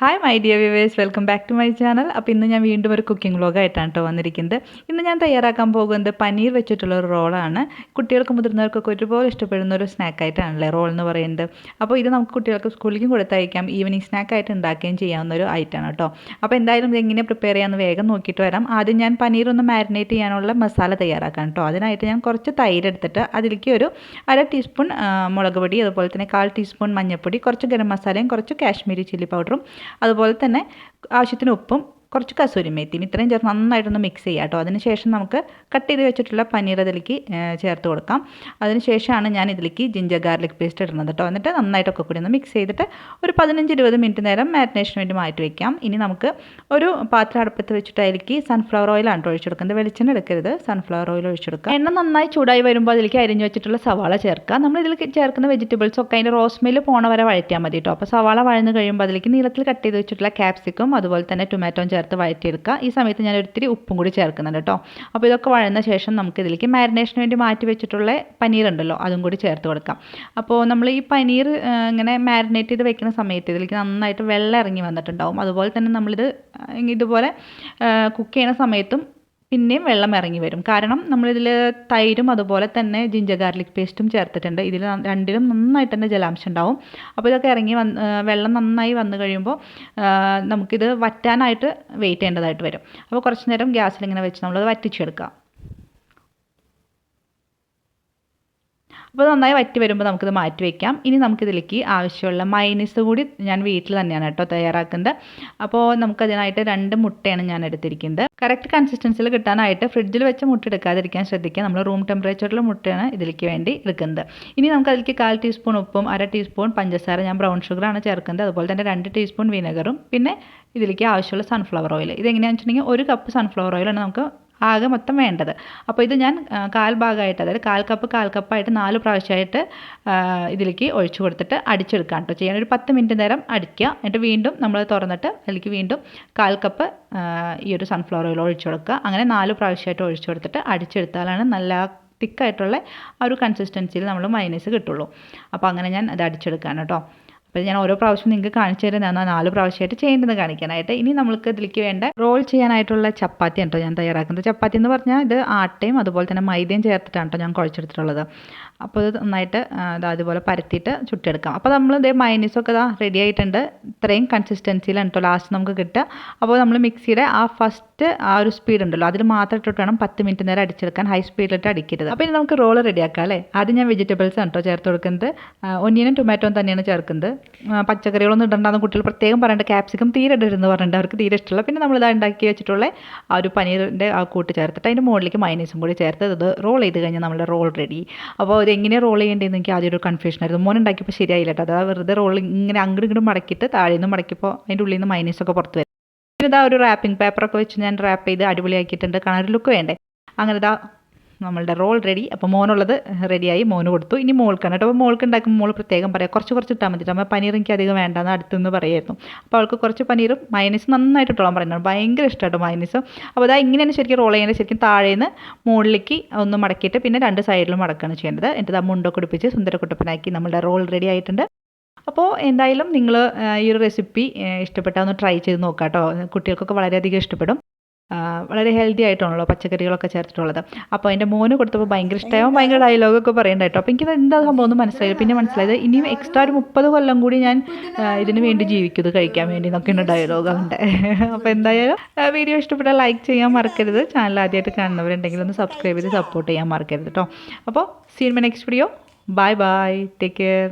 Hi my dear viewers, welcome back to my channel. അപ്പോൾ ഇന്ന് ഞാൻ വീണ്ടും ഒരു കുക്കിംഗ് വ്ലോഗായിട്ടാണ് കേട്ടോ വന്നിരിക്കുന്നത്. ഇന്ന് ഞാൻ തയ്യാറാക്കാൻ പോകുന്നത് പനീർ വെച്ചിട്ടുള്ള ഒരു റോളാണ്. കുട്ടികൾക്ക് മുതിർന്നവർക്കൊക്കെ ഒരുപോലെ ഇഷ്ടപ്പെടുന്ന ഒരു സ്നാക്കായിട്ടാണല്ലേ റോൾ എന്ന് പറയുന്നത്. അപ്പോൾ ഇത് നമുക്ക് കുട്ടികൾക്ക് സ്കൂളിലേക്കും കൊടുത്തയക്കാം, ഈവനിങ് സ്നാക്കായിട്ട് ഉണ്ടാക്കുകയും ചെയ്യാവുന്ന ഒരു ഐറ്റമാണ് കേട്ടോ. അപ്പോൾ എന്തായാലും ഇത് എങ്ങനെ പ്രിപ്പയർ ചെയ്യാമെന്ന് വേഗം നോക്കിയിട്ട് വരാം. ആദ്യം ഞാൻ പനീർ ഒന്ന് മാരിനേറ്റ് ചെയ്യാനുള്ള മസാല തയ്യാറാക്കാം കേട്ടോ. അതിനായിട്ട് ഞാൻ കുറച്ച് തൈര് എടുത്തിട്ട് അതിലേക്ക് ഒരു 1/2 ടീസ്പൂൺ മുളക് പൊടി, അതുപോലെ തന്നെ 1/4 ടീസ്പൂൺ മഞ്ഞൾപ്പൊടി, കുറച്ച് ഗരം മസാലയും കുറച്ച് കാശ്മീരി ചില്ലി പൗഡറും അതുപോലെ തന്നെ ആവശ്യത്തിന് ഉപ്പും കുറച്ച് കസൂരി മേത്തിയും ഇത്രയും ചേർത്ത് നന്നായിട്ടൊന്ന് മിക്സ് ചെയ്യാം കേട്ടോ. അതിനുശേഷം നമുക്ക് കട്ട് ചെയ്ത് വെച്ചിട്ടുള്ള പനീർ അതിലേക്ക് ചേർത്ത് കൊടുക്കാം. അതിനുശേഷമാണ് ഞാൻ ഇതിലേക്ക് ജിഞ്ചർ ഗാർലിക് പേസ്റ്റ് ഇടുന്നത് കേട്ടോ. എന്നിട്ട് നന്നായിട്ടൊക്കെ കൂടി ഒന്ന് മിക്സ് ചെയ്തിട്ട് ഒരു 15-20 മിനിറ്റ് നേരം മാരിനേഷന് വേണ്ടി മാറ്റി വയ്ക്കാം. ഇനി നമുക്ക് ഒരു പാത്രം അടുപ്പത്ത് വെച്ചിട്ട് അതിലേക്ക് സൺഫ്ലവർ ഓയിലാണ് ഒഴിച്ചെടുക്കുന്നത്. വെളിച്ചെണ്ണ എടുക്കരുത്, സൺഫ്ലവർ ഓയിൽ ഒഴിച്ചെടുക്കുക. എണ്ണ നന്നായി ചൂടായി വരുമ്പോൾ അതിലേക്ക് അരിഞ്ഞു വെച്ചിട്ടുള്ള സവാള ചേർക്കുക. നമ്മൾ ഇതിലേക്ക് ചേർക്കുന്ന വെജിറ്റബിൾസ് ഒക്കെ അതിൻ്റെ റോസ്മെയിൽ പോണ വരെ വഴറ്റിയാൽ മതി കേട്ടോ. അപ്പോൾ സവാള വഴന്ന് കഴിയുമ്പോൾ അതിലേക്ക് നീളത്തിൽ കട്ട് ചെയ്ത് വെച്ചിട്ടുള്ള ക്യാപ്സിക്കും അതുപോലെ തന്നെ ടൊമാറ്റോയും ചേർത്ത് വഴറ്റിയെടുക്കുക. ഈ സമയത്ത് ഞാൻ ഒരിത്തിരി ഉപ്പും കൂടി ചേർക്കുന്നുണ്ട് കേട്ടോ. അപ്പോൾ ഇതൊക്കെ വഴന്ന ശേഷം നമുക്ക് ഇതിലേക്ക് മാരിനേഷന് വേണ്ടി മാറ്റി വെച്ചിട്ടുള്ള പനീർ ഉണ്ടല്ലോ, അതും കൂടി ചേർത്ത് കൊടുക്കാം. അപ്പോൾ നമ്മൾ ഈ പനീർ ഇങ്ങനെ മാരിനേറ്റ് ചെയ്ത് വെക്കുന്ന സമയത്ത് ഇതിലേക്ക് നന്നായിട്ട് വെള്ളം ഇറങ്ങി വന്നിട്ടുണ്ടാവും. അതുപോലെ തന്നെ നമ്മളിത് ഇതുപോലെ കുക്ക് ചെയ്യുന്ന സമയത്തും പിന്നെയും വെള്ളം ഇറങ്ങി വരും. കാരണം നമ്മളിതിൽ തൈരും അതുപോലെ തന്നെ ജിഞ്ചർ ഗാർലിക് പേസ്റ്റും ചേർത്തിട്ടുണ്ട്. ഇതിൽ രണ്ടിലും നന്നായിട്ട് തന്നെ ജലാംശം ഉണ്ടാവും. അപ്പോൾ ഇതൊക്കെ ഇറങ്ങി വെള്ളം നന്നായി വന്നു കഴിയുമ്പോൾ നമുക്കിത് വറ്റാനായിട്ട് വെയിറ്റ് ചെയ്യേണ്ടതായിട്ട് വരും. അപ്പോൾ കുറച്ച് നേരം ഗ്യാസിലിങ്ങനെ വെച്ച് നമ്മളത് വറ്റിച്ചെടുക്കാം. അപ്പോൾ നന്നായി വറ്റി വരുമ്പോൾ നമുക്കിത് മാറ്റി വയ്ക്കാം. ഇനി നമുക്കിതിലേക്ക് ആവശ്യമുള്ള മയോണൈസ് കൂടി ഞാൻ വീട്ടിൽ തന്നെയാണ് കേട്ടോ തയ്യാറാക്കുന്നത്. അപ്പോൾ നമുക്കതിനായിട്ട് 2 മുട്ടയാണ് ഞാൻ എടുത്തിരിക്കുന്നത്. കറക്റ്റ് കൺസിസ്റ്റൻസിയിൽ കിട്ടാനായിട്ട് ഫ്രിഡ്ജിൽ വെച്ച മുട്ട എടുക്കാതിരിക്കാൻ ശ്രദ്ധിക്കുക. നമ്മൾ റൂം ടെമ്പറേച്ചറിലുള്ള മുട്ടയാണ് ഇതിലേക്ക് വേണ്ടി എടുക്കുന്നത്. ഇനി നമുക്ക് അതിലേക്ക് 1/4 ടീസ്പൂൺ ഉപ്പും 1/2 ടീസ്പൂൺ പഞ്ചസാര, ഞാൻ ബ്രൗൺ ഷുഗറാണ് ചേർക്കുന്നത്. അതുപോലെ തന്നെ 2 ടീസ്പൂൺ വിനെഗറും പിന്നെ ഇതിലേക്ക് ആവശ്യമുള്ള സൺഫ്ലവർ ഓയിൽ. ഇതെങ്ങനെയാണെന്ന് വെച്ചിട്ടുണ്ടെങ്കിൽ 1 കപ്പ് സൺഫ്ലവർ ഓയിലാണ് നമുക്ക് ആകെ മൊത്തം വേണ്ടത്. അപ്പോൾ ഇത് ഞാൻ 1/4 ഭാഗമായിട്ട്, അതായത് 1/4 കപ്പായിട്ട് 4 പ്രാവശ്യമായിട്ട് ഇതിലേക്ക് ഒഴിച്ചു കൊടുത്തിട്ട് അടിച്ചെടുക്കാം കേട്ടോ ചെയ്യാൻ. ഒരു 10 മിനിറ്റ് നേരം അടിക്കുക. എന്നിട്ട് വീണ്ടും നമ്മൾ തുറന്നിട്ട് അതിലേക്ക് വീണ്ടും 1/4 കപ്പ് ഈ ഒരു സൺഫ്ലവർ ഓയിൽ ഒഴിച്ചു കൊടുക്കുക. അങ്ങനെ 4 പ്രാവശ്യമായിട്ട് ഒഴിച്ചു കൊടുത്തിട്ട് അടിച്ചെടുത്താലാണ് നല്ല തിക്കായിട്ടുള്ള ആ ഒരു കൺസിസ്റ്റൻസിയിൽ നമ്മൾ മയോണൈസ് കിട്ടുള്ളൂ. അപ്പോൾ അങ്ങനെ ഞാൻ അത് അടിച്ചെടുക്കുകയാണ് കേട്ടോ. അപ്പോൾ ഞാൻ ഓരോ പ്രാവശ്യം നിങ്ങൾക്ക് കാണിച്ചു തരുന്നതാണ് 4 പ്രാവശ്യമായിട്ട് ചെയ്യേണ്ടത് കാണിക്കാനായിട്ട്. ഇനി നമ്മൾക്ക് ഇതിലേക്ക് വേണ്ട റോൾ ചെയ്യാനായിട്ടുള്ള ചപ്പാത്തി കേട്ടോ ഞാൻ തയ്യാറാക്കുന്നത്. ചപ്പാത്തി എന്ന് പറഞ്ഞാൽ ഇത് ആട്ടയും അതുപോലെ തന്നെ മൈദയും ചേർത്തിട്ടാണ് കേട്ടോ ഞാൻ കുഴച്ചെടുത്തിട്ടുള്ളത്. അപ്പോൾ ഇത് നന്നായിട്ട് അതുപോലെ പരത്തിയിട്ട് ചുട്ടെടുക്കാം. അപ്പോൾ നമ്മൾ ഇതേ മയോണൈസൊക്കെ റെഡി ആയിട്ടുണ്ട്. ഇത്രയും കൺസിസ്റ്റൻസിയിലാണ് കേട്ടോ ലാസ്റ്റ് നമുക്ക് കിട്ടുക. അപ്പോൾ നമ്മൾ മിക്സിയുടെ ഫസ്റ്റ് ആ ഒരു സ്പീഡ് ഉണ്ടല്ലോ അതിൽ മാത്രം ഇട്ടിട്ട് വേണം 10 മിനിറ്റ് നേരം അടിച്ചെടുക്കാൻ. ഹൈ സ്പീഡിലിട്ട് അടിക്കരുത്. അപ്പോൾ ഇനി നമുക്ക് റോൾ റെഡിയാക്കാം അല്ലേ. ആദ്യം ഞാൻ വെജിറ്റബിൾസ് ആണ് കേട്ടോ ചേർത്ത് കൊടുക്കുന്നത്. ഒനിയനും ടൊമാറ്റോയും തന്നെയാണ് ചേർക്കുന്നത്. പച്ചക്കറികളൊന്നും ഇടണ്ടാന്ന് കുട്ടികൾ പ്രത്യേകം പറയേണ്ട. ക്യാപ്സിക്കം തീരെ ഇടരുതെന്ന് പറഞ്ഞിട്ട് അവർക്ക് തീരെ ഇഷ്ടമുള്ള. പിന്നെ നമ്മളിത് ഉണ്ടാക്കി വെച്ചിട്ടുള്ള ആ ഒരു പനീറിൻ്റെ ആ കൂട്ട് ചേർത്തിട്ട് അതിൻ്റെ മുകളിലേക്ക് മയോണൈസും കൂടി ചേർത്ത് ഇത് റോൾ ചെയ്ത് കഴിഞ്ഞാൽ നമ്മുടെ റോൾ റെഡി. അപ്പോൾ ഇതെങ്ങനെ റോൾ ചെയ്യേണ്ടതെന്ന് എനിക്ക് ആദ്യം ഒരു കൺഫ്യൂഷൻ ആയിരുന്നു. മോൻ ഉണ്ടാക്കിയപ്പോൾ ശരിയായില്ല കേട്ടോ. അതാ വെറുതെ റോൾ ഇങ്ങനെ അങ്ങോട്ടും ഇങ്ങോട്ടും മടക്കിയിട്ട് താഴെ നിന്ന് മടക്കിയപ്പോൾ അതിൻ്റെ ഉള്ളിൽ നിന്ന് മയോണൈസൊക്കെ പുറത്ത് വരും. പിന്നെ ഇതാ ഒരു റാപ്പിംഗ് പേപ്പറൊക്കെ വെച്ച് ഞാൻ റാപ്പ് ചെയ്ത് അടിപൊളിയാക്കിയിട്ടുണ്ട്. കാണാൻ ഒരു ലുക്ക് വേണ്ടേ. അങ്ങനെ ഇതാ നമ്മളുടെ റോൾ റെഡി. അപ്പോൾ മോനുള്ളത് റെഡിയായി, മോന് കൊടുത്തു. ഇനി മോൾക്കാണ് കേട്ടോ. അപ്പോൾ മോൾക്ക് ഉണ്ടാക്കുമ്പോൾ മോൾ പ്രത്യേകം പറയാം കുറച്ച് ഇട്ടാൽ മതി. അപ്പോൾ പനീർ എനിക്ക് അധികം വേണ്ടെന്ന് അടുത്തുനിന്ന് പറയായിരുന്നു. അപ്പോൾ അവൾക്ക് കുറച്ച് പനീറും മയോണൈസ് നന്നായിട്ട് ഇട്ടോളാൻ പറയുന്നത്. ഭയങ്കര ഇഷ്ടമായിട്ട് മയോണൈസ്. അപ്പോൾ അതാ ഇങ്ങനെയാണ് ശരിക്കും റോൾ ചെയ്യേണ്ടത്. ശരിക്കും താഴേന്ന് മുകളിലേക്ക് ഒന്ന് മടക്കിയിട്ട് പിന്നെ 2 സൈഡിലും മടക്കുകയാണ് ചെയ്യേണ്ടത്. എന്നിട്ട് മുണ്ടൊക്കെ കുടിപ്പിച്ച് സുന്ദരക്കുട്ടപ്പനാക്കി നമ്മുടെ റോൾ റെഡി ആയിട്ടുണ്ട്. അപ്പോൾ എന്തായാലും നിങ്ങൾ ഈ ഒരു റെസിപ്പി ഇഷ്ടപ്പെട്ടാൽ ഒന്ന് ട്രൈ ചെയ്ത് നോക്കാം കേട്ടോ. കുട്ടികൾക്കൊക്കെ വളരെയധികം ഇഷ്ടപ്പെടും. വളരെ ഹെൽത്തി ആയിട്ടാണല്ലോ പച്ചക്കറികളൊക്കെ ചേർത്തിട്ടുള്ളത്. അപ്പോൾ എൻ്റെ മോന് കൊടുത്തപ്പോൾ ഭയങ്കര ഇഷ്ടമാവും. ഭയങ്കര ഡയലോഗൊക്കെ പറയേണ്ട കേട്ടോ. അപ്പോൾ എനിക്കത് എന്താ സംഭവം ഒന്നും മനസ്സിലായില്ല. പിന്നെ മനസ്സിലായത് ഇനിയും എക്സ്ട്രാ ഒരു 30 കൊല്ലം കൂടി ഞാൻ ഇതിന് വേണ്ടി ജീവിക്കുന്നത് കഴിക്കാൻ വേണ്ടി എന്നൊക്കെയാണ് ഡയലോഗ് ഉണ്ട്. അപ്പോൾ എന്തായാലും വീഡിയോ ഇഷ്ടപ്പെട്ടാൽ ലൈക്ക് ചെയ്യാൻ മറക്കരുത്. ചാനൽ ആദ്യമായിട്ട് കാണുന്നവരുണ്ടെങ്കിൽ ഒന്ന് സബ്സ്ക്രൈബ് ചെയ്ത് സപ്പോർട്ട് ചെയ്യാൻ മറക്കരുത് കേട്ടോ. അപ്പോൾ see in my next video. Bye bye, take care.